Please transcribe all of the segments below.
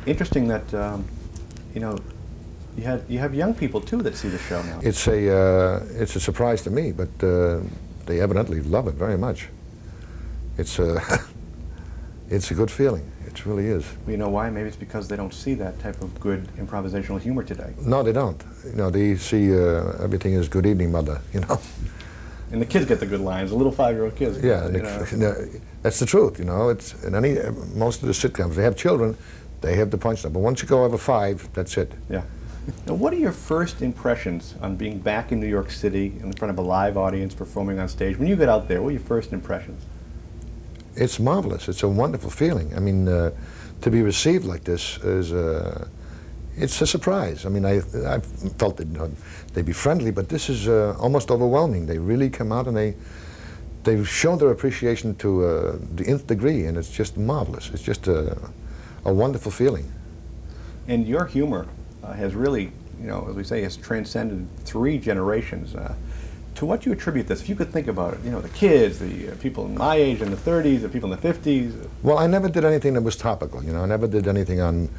Interesting that, you know, you have young people too that see the show now. It's a surprise to me, but they evidently love it very much. It's a it's a good feeling. It really is. You know why? Maybe it's because they don't see that type of good improvisational humor today. No, they don't. You know, they see everything as "Good evening, mother." You know. And the kids get the good lines. The little 5-year-old kids. Yeah, that's the truth. You know, it's in most of the sitcoms they have children, they have the punchline. But once you go over 5, that's it. Yeah. Now, what are your first impressions on being back in New York City in front of a live audience performing on stage? When you get out there, what are your first impressions? It's marvelous. It's a wonderful feeling. I mean, to be received like this is, it's a surprise. I mean, I felt that they'd be friendly, but this is almost overwhelming. They really come out and they've shown their appreciation to the nth degree, and it's just marvelous. It's just a wonderful feeling. And your humor has really, you know, as we say, has transcended 3 generations. To what do you attribute this? If you could think about it, you know, the kids, the people in my age in the 30s, the people in the 50s. Well, I never did anything that was topical, you know. I never did anything on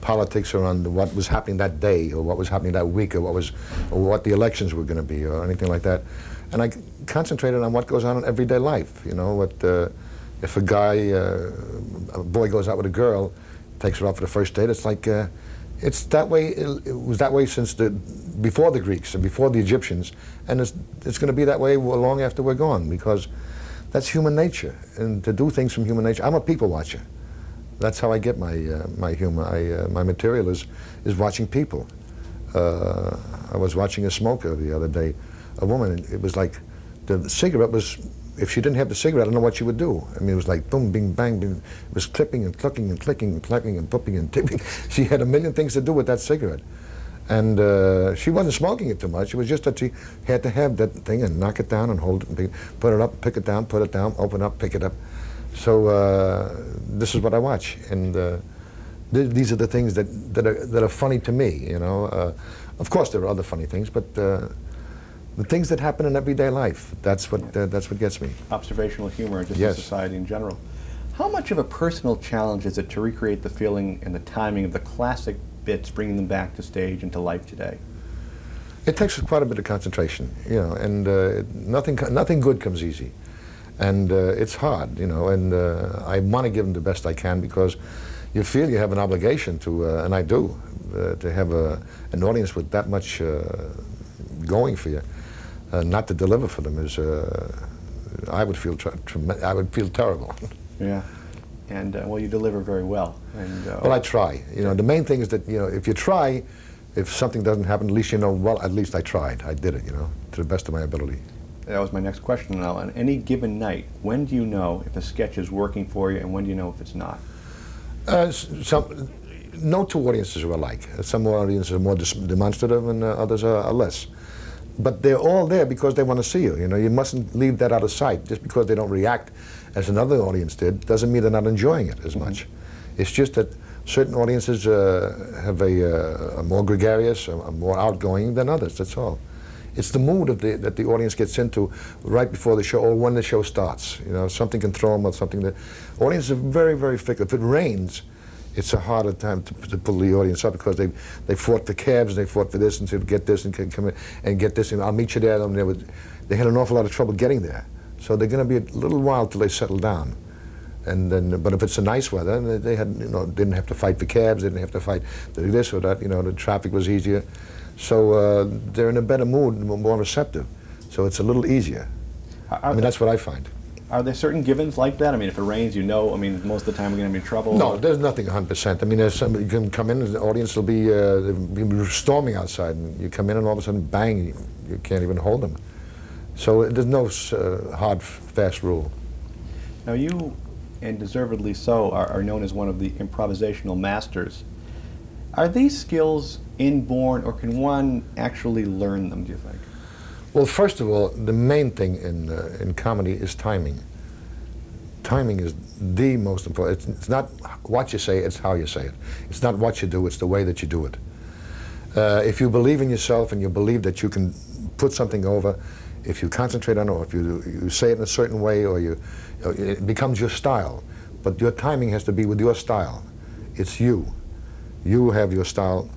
politics or on what was happening that day or what was happening that week or what the elections were going to be or anything like that. And I concentrated on what goes on in everyday life, you know, if a guy, a boy goes out with a girl, takes her out for the first date, it's like, it's that way, it was that way since before the Greeks and before the Egyptians, and it's going to be that way long after we're gone, because that's human nature, and to do things from human nature. I'm a people watcher. That's how I get my humor. My material is watching people. I was watching a smoker the other day, a woman, and it was like the cigarette was, if she didn't have the cigarette, I don't know what she would do. I mean, it was like boom, bing, bang, bing. It was clipping and clucking and clicking and clacking and pooping and tipping. She had a million things to do with that cigarette. And she wasn't smoking it too much. It was just that she had to have that thing and knock it down and hold it and put it up, pick it down, put it down, open up, pick it up. So this is what I watch. And these are the things that are funny to me, you know. Of course, there are other funny things, but the things that happen in everyday life, that's what gets me. Observational humor, just Yes. in society in general. How much of a personal challenge is it to recreate the feeling and the timing of the classic bits, bringing them back to stage and to life today? It takes quite a bit of concentration, you know, and nothing good comes easy. And it's hard, you know, and I want to give them the best I can, because you feel you have an obligation to, and I do, to have an audience with that much going for you. Not to deliver for them is, I would feel terrible. Yeah, and well, you deliver very well. And well, I try. You know, the main thing is that, you know, if you try, if something doesn't happen, at least you know, well, at least I tried. I did it, you know, to the best of my ability. that was my next question now. On any given night, when do you know if a sketch is working for you, and when do you know if it's not? No two audiences are alike. Some audiences are more demonstrative and others are less. But they're all there because they want to see you. You know, you mustn't leave that out of sight. Just because they don't react as another audience did doesn't mean they're not enjoying it as much. It's just that certain audiences have a more gregarious, are more outgoing than others. That's all. It's the mood that the audience gets into right before the show or when the show starts. You know, something can throw them or something. That audiences are very, very fickle. If it rains, it's a harder time to pull the audience up because they fought for cabs, they fought for this and to get this and come in and get this and I'll meet you there. And they had an awful lot of trouble getting there. So they're going to be a little while till they settle down. And then, but if it's a nice weather, they had, you know, didn't have to fight for cabs, didn't have to fight this or that. You know, the traffic was easier. So they're in a better mood, more receptive. So it's a little easier. I mean, that's what I find. Are there certain givens like that? I mean, if it rains, you know, I mean, most of the time we're going to be in trouble. No, there's nothing 100%. I mean, there's somebody you can come in and the audience will be storming outside, and you come in and all of a sudden, bang, you can't even hold them. So there's no hard, fast rule. Now you, and deservedly so, are known as one of the improvisational masters. Are these skills inborn, or can one actually learn them, do you think? Well, first of all, the main thing in comedy is timing. Timing is the most important. It's not what you say, it's how you say it. It's not what you do, it's the way that you do it. If you believe in yourself and you believe that you can put something over, if you concentrate on it, or if you say it in a certain way, or it becomes your style. But your timing has to be with your style. It's you. You have your style.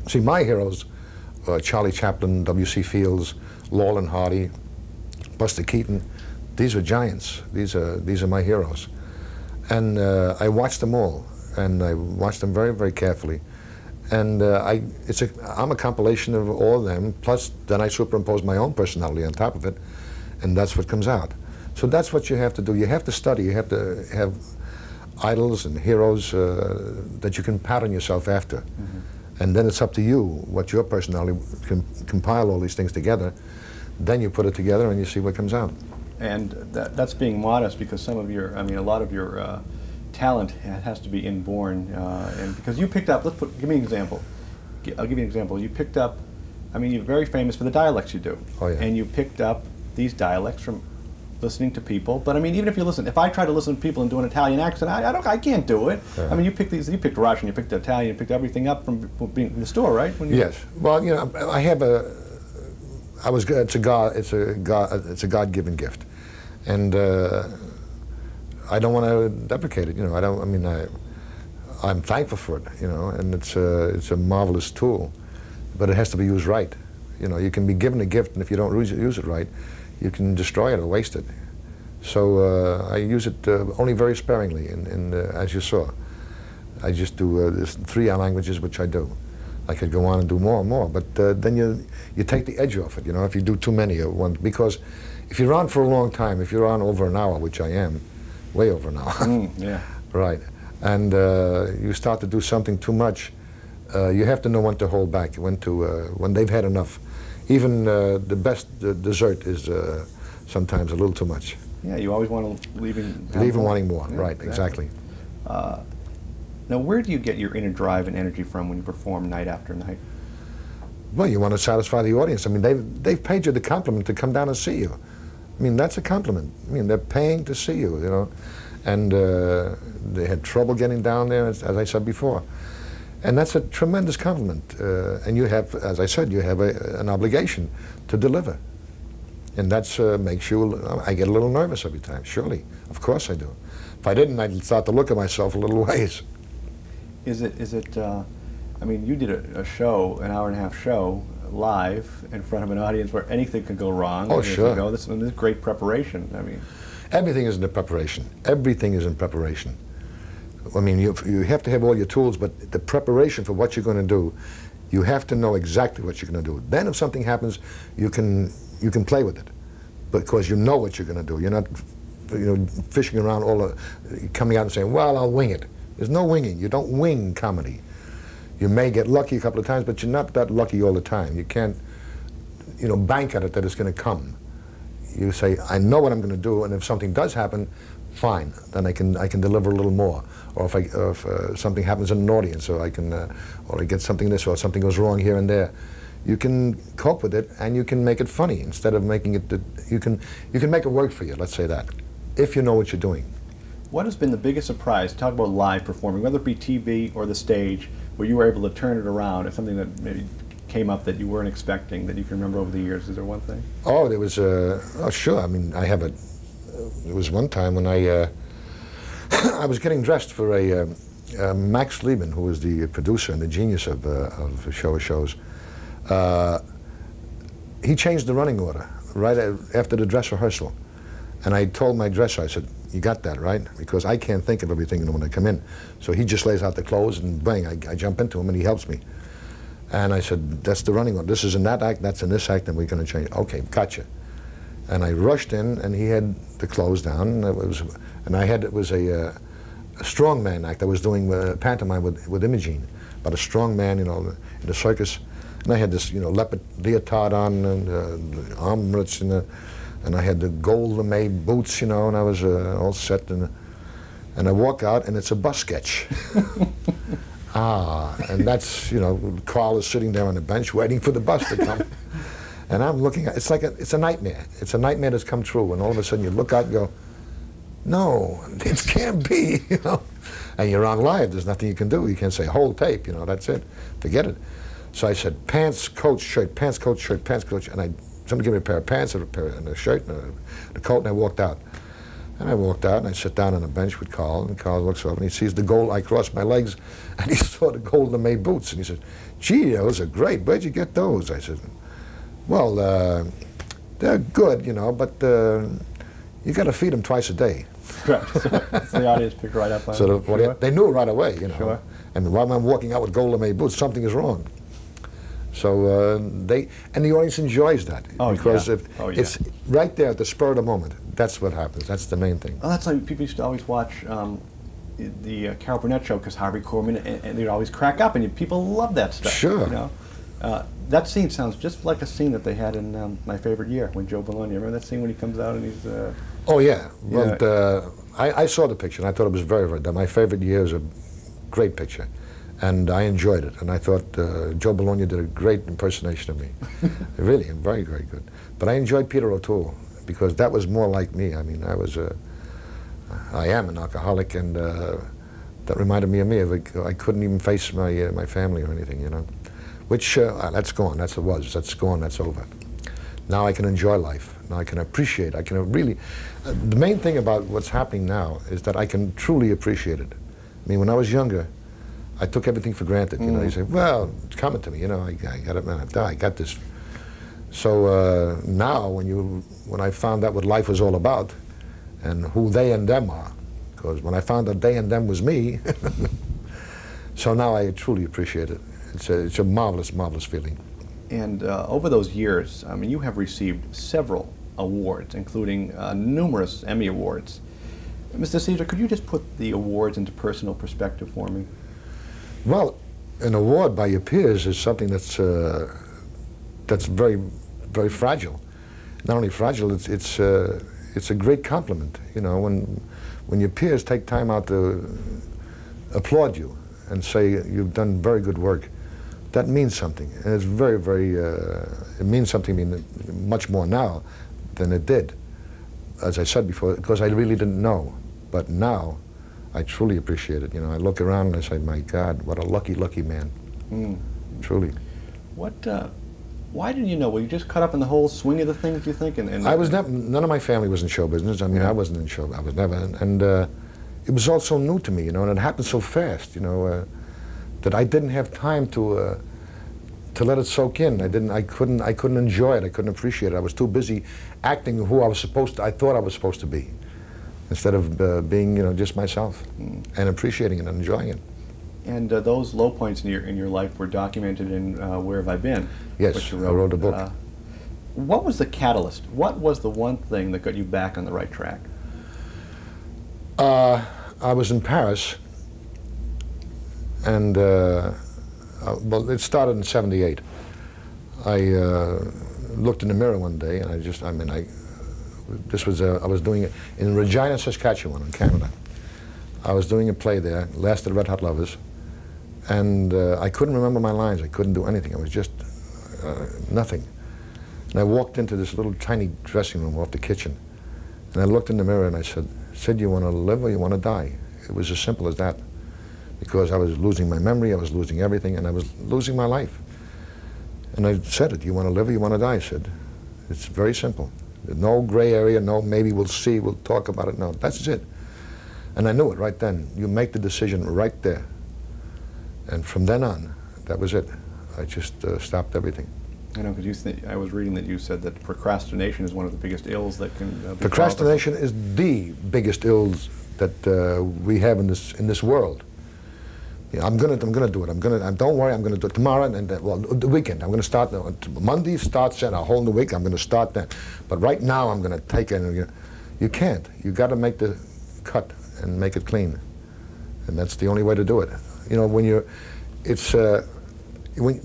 See, my heroes, Charlie Chaplin, W.C. Fields, Laurel and Hardy, Buster Keaton, these are giants. These are my heroes. And I watched them all, and I watched them very, very carefully. And I'm a compilation of all of them, plus then I superimpose my own personality on top of it, and that's what comes out. So that's what you have to do. You have to study. You have to have idols and heroes that you can pattern yourself after. Mm-hmm. And then it's up to you what your personality can compile all these things together. Then you put it together and you see what comes out. And that's being modest, because some of your, I mean, a lot of your talent has to be inborn, and because you picked up, give me an example. I'll give you an example. You picked up, I mean, you're very famous for the dialects you do. Oh, yeah. And you picked up these dialects from listening to people. But I mean, even if you listen, if I try to listen to people and do an Italian accent, I can't do it. Yeah. I mean, you picked Russian, you picked Italian, you picked everything up from being in the store, right? Yes. Well, you know, I have it's a God-given gift, and I don't want to deprecate it. You know, I'm thankful for it. You know, and it's a marvelous tool, but it has to be used right. You know, you can be given a gift, and if you don't use it right, you can destroy it or waste it. So I use it only very sparingly, and as you saw, I just do there's 3 languages, which I do. I could go on and do more and more, but then you take the edge off it, you know, if you do too many at once. Because if you're on for a long time, if you're on over an hour, which I am, way over an hour, yeah, right, and you start to do something too much, you have to know when to hold back, when they've had enough. Even the best dessert is sometimes a little too much. Yeah, you always want to leave wanting more, yeah, right, exactly. Now, where do you get your inner drive and energy from when you perform night after night? Well, you want to satisfy the audience. I mean, they've paid you the compliment to come down and see you. I mean, that's a compliment. I mean, they're paying to see you, you know. And they had trouble getting down there, as I said before. And that's a tremendous compliment. And you have, as I said, you have an obligation to deliver. And that's makes you, I get a little nervous every time, surely. Of course I do. If I didn't, I'd start to look at myself a little ways. Is it, I mean, you did a show, an hour-and-a-half show, live in front of an audience where anything could go wrong. Oh, sure. This is great preparation. I mean, everything is in the preparation. Everything is in preparation. I mean, you have to have all your tools, but the preparation for what you're going to do, you have to know exactly what you're going to do. Then if something happens, you can play with it, because you know what you're going to do. You're not, you know, fishing around coming out and saying, well, I'll wing it. There's no winging. You don't wing comedy. You may get lucky a couple of times, but you're not that lucky all the time. You can't, you know, bank at it that it's going to come. You say, I know what I'm going to do, and if something does happen, fine. Then I can deliver a little more. Or if something happens in an audience, or I get something this, or something goes wrong here and there, you can cope with it, and you can make it funny instead of making it. You can make it work for you. Let's say that, if you know what you're doing. What has been the biggest surprise, talk about live performing, whether it be TV or the stage, where you were able to turn it around, and something that maybe came up that you weren't expecting, that you can remember over the years? Is there one thing? Oh, there was oh, sure. I mean, there was one time when I was getting dressed for Max Liebman, who was the producer and the genius of Show of Shows. He changed the running order right after the dress rehearsal. And I told my dresser, I said, you got that, right? Because I can't think of everything when I come in. So he just lays out the clothes, and bang, I jump into him, and he helps me. And I said, that's the running order. This is in that act, that's in this act, and we're going to change. Okay, gotcha. And I rushed in, and he had the clothes down, and it was a strongman act. I was doing pantomime with Imogene, about a strong man, you know, in the circus. And I had this, you know, leopard leotard on, and armlets, and I had the gold lame boots, you know, and I was all set. And I walk out, and it's a bus sketch. And that's, you know, Carl is sitting there on the bench waiting for the bus to come. And I'm looking at it's a nightmare. It's a nightmare that's come true. And all of a sudden you look out and go, no, it can't be, you know. And you're on live. There's nothing you can do. You can't say, hold tape, you know, that's it. Forget it. So I said, pants, coat, shirt, pants, coat, shirt, pants, coat, shirt. And somebody gave me a pair of pants and a shirt and the coat, and I walked out. And I walked out and I sat down on a bench with Carl, and Carl looks over and he sees the gold. I crossed my legs and he saw the golden made boots and he said, "Gee, those are great. Where'd you get those?" I said, "Well, they're good, you know, but you got to feed them twice a day." Correct. So the audience picked right up on it. So Sure. they knew right away, you know. Sure. And while I'm walking out with golden made boots, something is wrong. So and the audience enjoys that, because if it's right there at the spur of the moment. That's what happens. That's the main thing. Well, that's like people used to always watch the Carol Burnett show, because Harvey Korman, and they'd always crack up, and people love that stuff. Sure. You know, that scene sounds just like a scene that they had in My Favorite Year when Joe Bologna. Remember that scene when he comes out and he's? Oh yeah. Well, I saw the picture and I thought it was very, very. My Favorite Year is a great picture, and I enjoyed it. And I thought Joe Bologna did a great impersonation of me. Really, very, very good. But I enjoyed Peter O'Toole, because that was more like me. I mean, I am an alcoholic, and that reminded me of me. I couldn't even face my family or anything, you know. Which, that's gone, that's gone, that's over. Now I can enjoy life. Now I can appreciate, I can really, the main thing about what's happening now is that I can truly appreciate it. I mean, when I was younger, I took everything for granted, you know. You say, well, it's coming to me, you know, I got it, man, I got this. So now, when I found out what life was all about, and who they and them are, because when I found out they and them was me, so now I truly appreciate it. It's a marvelous, marvelous feeling. And over those years, I mean, you have received several awards, including numerous Emmy Awards. Mr. Caesar, could you just put the awards into personal perspective for me? Well, an award by your peers is something that's very, very fragile. Not only fragile, it's a great compliment. You know, when your peers take time out to applaud you and say you've done very good work, that means something, and it's very, very. It means something much more now than it did, as I said before, because I really didn't know. But now, I truly appreciate it. You know, I look around and I say, "My God, what a lucky, lucky man!" Truly. What? Why didn't you know? Were you just caught up in the whole swing of the things, do you think? And I was never. None of my family was in show business. I mean, I wasn't in show. I was never. And it was all so new to me, you know, and it happened so fast, you know, that I didn't have time to let it soak in. I couldn't enjoy it. I couldn't appreciate it. I was too busy acting who I thought I was supposed to be, instead of being, you know, just myself and appreciating it and enjoying it. And those low points in your life were documented in Where Have I Been? Yes, I wrote a book. What was the catalyst? What was the one thing that got you back on the right track? I was in Paris, and well, it started in '78. I looked in the mirror one day, and I was doing it in Regina, Saskatchewan, in Canada. I was doing a play there, Last of the Red Hot Lovers, and I couldn't remember my lines. I couldn't do anything. I was just nothing. And I walked into this little tiny dressing room off the kitchen, and I looked in the mirror and I said, "Sid, you want to live or you want to die?" It was as simple as that, because I was losing my memory, I was losing everything, and I was losing my life. And I said it, "You want to live or you want to die, Sid?" It's very simple. No gray area, no maybe we'll see, we'll talk about it. No, that's it. And I knew it right then. You make the decision right there. And from then on, that was it. I just stopped everything. I know, because I was reading that you said that procrastination is one of the biggest ills that can be Procrastination is the biggest ills that we have in this world. Yeah, I'm gonna do it. Don't worry, I'm gonna do it tomorrow, and well, the weekend. I'm gonna start. Monday starts in a whole new week. I'm gonna start then. But right now, I'm gonna take it. You can't. You got to make the cut and make it clean, and that's the only way to do it. You know, when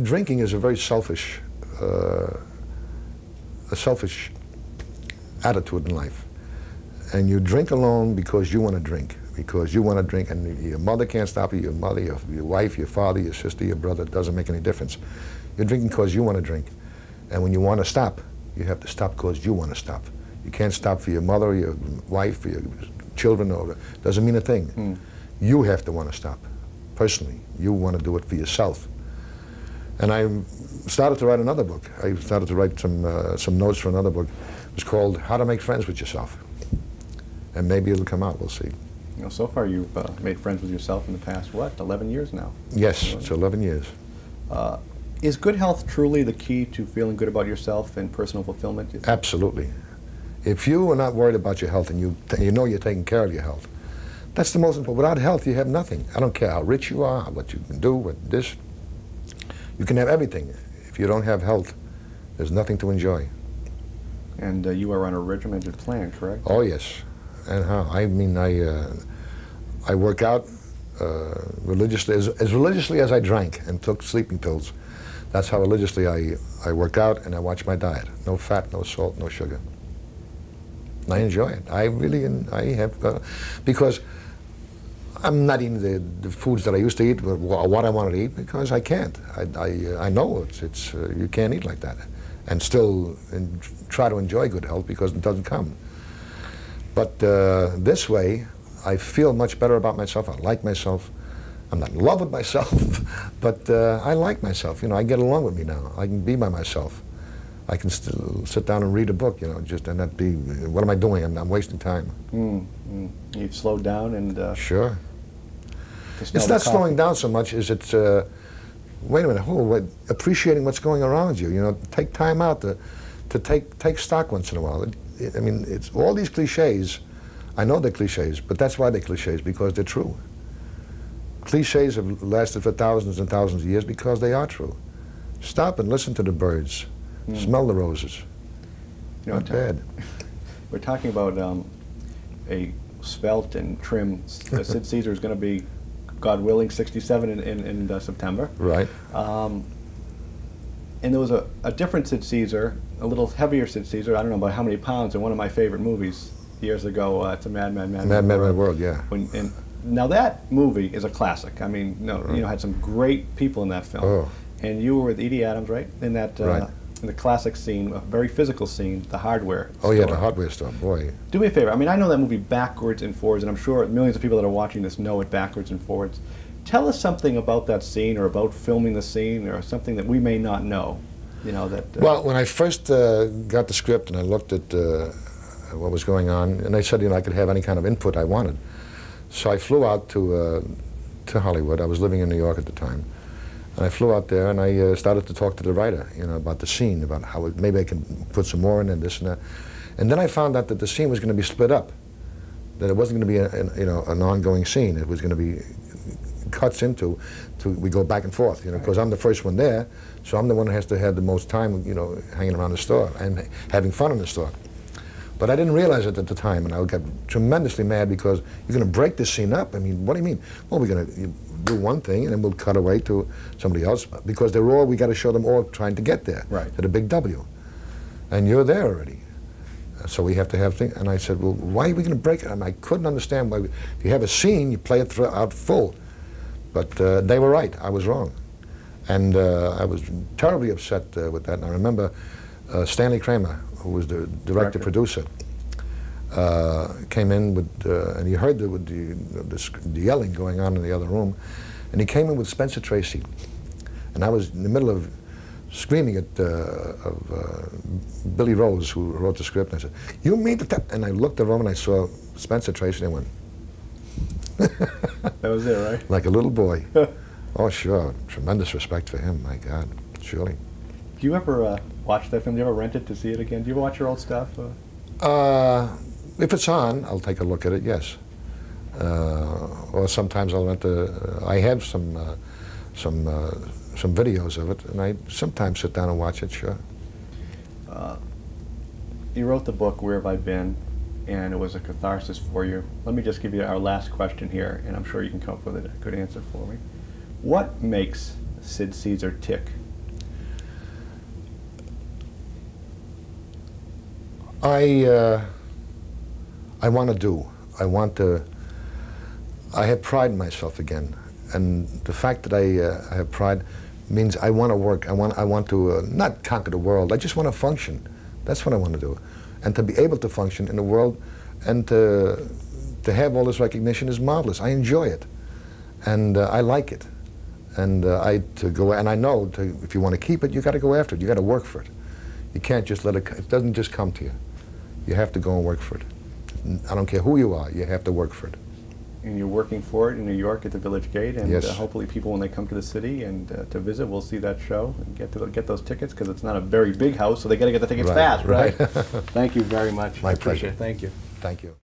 drinking is a very selfish attitude in life, and you drink alone because you want to drink. Because you want to drink, and your mother can't stop you, your mother, your wife, your father, your sister, your brother, it doesn't make any difference. You're drinking because you want to drink. And when you want to stop, you have to stop because you want to stop. You can't stop for your mother, your wife, your children, or it doesn't mean a thing. You have to want to stop. Personally, you want to do it for yourself. And I started to write another book. I started to write some notes for another book. It was called How to Make Friends with Yourself. and maybe it'll come out. We'll see. You know, so far you've made friends with yourself in the past, what, 11 years now? Yes, it's 11 years. Is good health truly the key to feeling good about yourself and personal fulfillment? Absolutely. If you are not worried about your health and you know you're taking care of your health, that's the most important. Without health, you have nothing. I don't care how rich you are, what you can do, what this. You can have everything. If you don't have health, there's nothing to enjoy. And you are on a regimented plan, correct? Oh, yes. And how? I mean, I work out religiously, as religiously as I drank and took sleeping pills. That's how religiously I work out, and I watch my diet. No fat, no salt, no sugar. And I enjoy it. I really, I have, because I'm not eating the foods that I used to eat, or what I wanted to eat, because I can't. I know it's you can't eat like that, and still try to enjoy good health, because it doesn't come. But this way, I feel much better about myself. I like myself. I'm not in love with myself, but I like myself. You know, I get along with me now. I can be by myself. I can still sit down and read a book, you know, just and not be, what am I doing? I'm wasting time. You've slowed down and... Sure. It's not slowing down so much as it's, wait a minute, appreciating what's going around you. You know, take time out to take stock once in a while. I mean, it's all these cliches. I know they're cliches, but that's why they're cliches, because they're true. Cliches have lasted for thousands and thousands of years because they are true. Stop and listen to the birds. Smell the roses. You know, not bad. We're talking about a svelte and trim Sid Caesar is going to be, God willing, 67 in September. Right. And there was a different Sid Caesar, a little heavier Sid Caesar, I don't know about how many pounds, in one of my favorite movies years ago. It's a Madman, World, yeah. Now that movie is a classic. I mean, you know, had some great people in that film. Oh. And you were with Edie Adams, right? In that, right. In the classic scene, a very physical scene, the hardware store. Oh yeah, the hardware store, boy. Do me a favor. I mean, I know that movie backwards and forwards, and I'm sure millions of people that are watching this know it backwards and forwards. Tell us something about that scene, or about filming the scene, or something that we may not know. You know that. Well, when I first got the script and I looked at what was going on, and they said, you know, I could have any kind of input I wanted. So I flew out to Hollywood. I was living in New York at the time. And I flew out there and I started to talk to the writer, you know, about the scene, about how maybe I can put some more in and this and that. And then I found out that the scene was going to be split up, that it wasn't going to be an ongoing scene. It was going to be cuts into, we go back and forth, you know, because I'm the first one there, so I'm the one who has to have the most time, you know, hanging around the store and having fun in the store. But I didn't realize it at the time, and I got tremendously mad because you're going to break this scene up. I mean, what do you mean? Well, we're going to do one thing, and then we'll cut away to somebody else, because we got to show them all trying to get there, right, to the big W. And you're there already. So we have to have things. And I said, well, why are we going to break it? I mean, I couldn't understand why. If you have a scene, you play it out full. But they were right. I was wrong. And I was terribly upset with that. And I remember Stanley Kramer, who was the director-producer, came in with, and he heard the yelling going on in the other room, and he came in with Spencer Tracy. And I was in the middle of screaming at Billy Rose, who wrote the script, and I said, "You mean to?" And I looked at him and I saw Spencer Tracy, and I went, that was it, right? Like a little boy. Oh, sure. Tremendous respect for him, my God, surely. Do you ever watch that film? Do you ever rent it to see it again? Do you ever watch your old stuff? If it's on, I'll take a look at it, yes. Or sometimes I'll rent I have some videos of it, and I sometimes sit down and watch it, sure. You wrote the book, Where Have I Been? And it was a catharsis for you. Let me just give you our last question here, and I'm sure you can come up with a good answer for me. What makes Sid Caesar tick? I want to do. I have pride in myself again, and the fact that I have pride means I want to work. I want to not conquer the world. I just want to function. That's what I want to do, and to be able to function in the world, and to have all this recognition is marvelous. I enjoy it, and I like it, and I know if you want to keep it, you got to go after it. You got to work for it. You can't just let it. It doesn't just come to you. You have to go and work for it. I don't care who you are, you have to work for it. And you're working for it in New York at the Village Gate, and Yes. hopefully people, when they come to the city and to visit, will see that show and get those tickets, because it's not a very big house, so they got to get the tickets Right, fast, right? right. Thank you very much. My I appreciate pleasure. it. Thank you. Thank you.